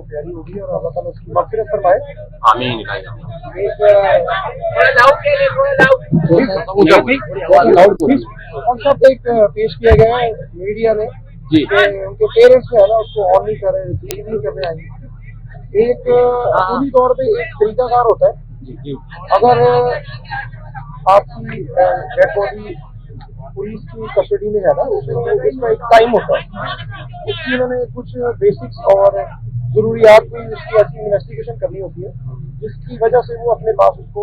तैयारी होगी और अल्लाह ताला उसकी मग़फ़िरत फरमाए। आमीन। कॉन्सेप्ट एक पेश किया गया है मीडिया ने जी। उनके पेरेंट्स जो है ना उसको ऑन नहीं कर रहे, रिसीव नहीं करने आएंगे। एक पूरी तौर पे एक तरीकाकार होता है। जी। अगर आपकी डेड बॉडी पुलिस की कस्टडी में है ना, उसमें इसका एक टाइम होता है, उसकी उन्होंने कुछ बेसिक्स और जरूरियात की उसकी ऐसी इन्वेस्टिगेशन करनी होती है जिसकी वजह से वो अपने पास उसको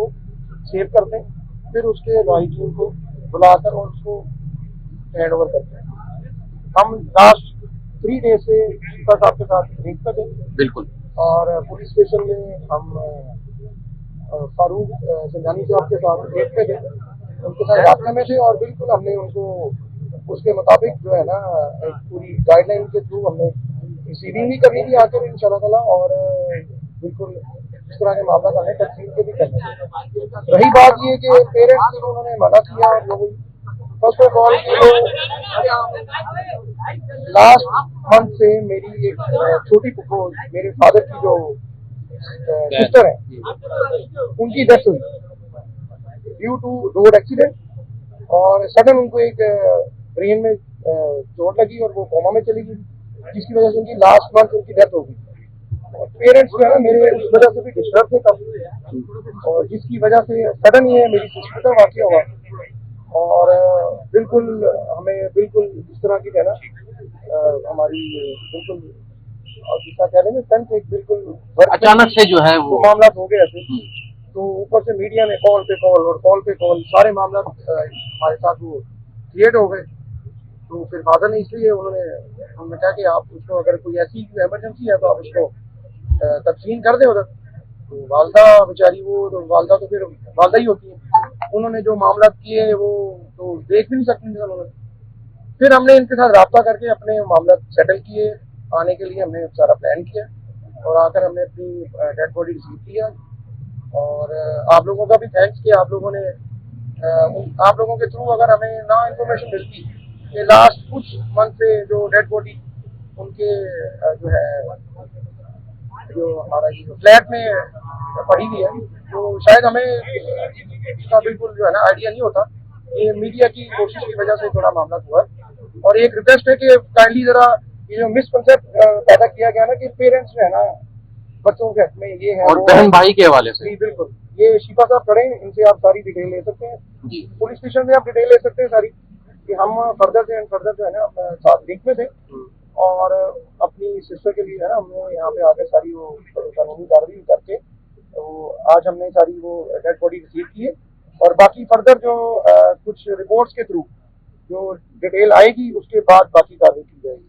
सेव करते हैं, फिर उसके वाहिदीन को बुलाकर और उसको हैंड ओवर करते हैं। हम लास्ट 3 डेज से शिफा साहब के साथ रेट पर थे। बिल्कुल। और पुलिस स्टेशन में हम फारूक संजानी साहब के साथ रेट पे थे, उनके साथ रास्ते में थे और बिल्कुल हमने उनको उसके मुताबिक जो है ना एक पूरी गाइडलाइन के थ्रू हमने रिसीविंग भी करनी थी आकर इंशाल्लाह ताला, और बिल्कुल इस तरह के मामला हमें तकसीम के भी करने। रही बात ये कि पेरेंट्स से उन्होंने मना किया और लोग first of all last month से मेरी एक छोटी पुप्पो मेरे फादर की जो सिस्टर है उनकी डेथ हुई ड्यू टू रोड एक्सीडेंट, और सडन उनको एक ब्रेन में चोट लगी और वो कोमा में चली गई, जिसकी वजह से उनकी लास्ट मंथ उनकी डेथ हो गई। पेरेंट्स जो है ना मेरे उस वजह से भी डिस्टर्ब थे काफी, और जिसकी वजह से सडन ये मेरी सिस्टर का वाकया हुआ, और बिल्कुल हमें बिल्कुल इस तरह की है ना हमारी बिल्कुल और जिसका कह लेंगे फ्रेंड्स एक बिल्कुल अचानक से जो है वो मामला हो गए थे। तो ऊपर से मीडिया में कॉल पे कॉल सारे मामला हमारे साथ वो क्रिएट हो गए। तो फिर फादर ने इसलिए उन्होंने कहा कि आप उसको अगर कोई ऐसी इमरजेंसी है तो आप उसको तकसीम कर दे उधर। तो वालदा बेचारी वो तो वालदा तो फिर वालदा ही होती है, उन्होंने जो मामला किए वो तो देख भी नहीं सकती थी उन्होंने। फिर हमने इनके साथ रब्ता करके अपने मामला सेटल किए, आने के लिए हमने सारा प्लान किया और आकर हमने अपनी डेड बॉडी रिसीव किया। और आप लोगों का भी थैंक्स कि आप लोगों ने आप लोगों के थ्रू अगर हमें ना इन्फॉर्मेशन मिलती कि लास्ट कुछ मंथ से जो डेड बॉडी उनके जो है जो हमारा ये फ्लैट में पड़ी हुई है, तो शायद हमें इसका बिल्कुल जो है ना आइडिया नहीं होता। ये मीडिया की कोशिश की वजह से थोड़ा मामला हुआ है। और एक रिक्वेस्ट है कि काइंडली जरा ये जो मिसकंसेप्ट पैदा किया गया ना कि पेरेंट्स जो है ना बच्चों के हक में ये है और बहन भाई के हवाले से, बिल्कुल ये शिफा साहब खड़े हैं, इनसे आप सारी डिटेल ले सकते हैं, पुलिस स्टेशन से आप डिटेल ले सकते हैं सारी, कि हम फर्दर जो है ना साथ लिंक में थे और अपनी सिस्टर के लिए है ना हमने यहाँ पे आकर सारी वो कानूनी कार्रवाई करके तो आज हमने सारी वो डेड बॉडी रिसीव की है। और बाकी फर्दर जो कुछ रिपोर्ट्स के थ्रू जो डिटेल आएगी उसके बाद बाकी कार्रवाई की जाएगी।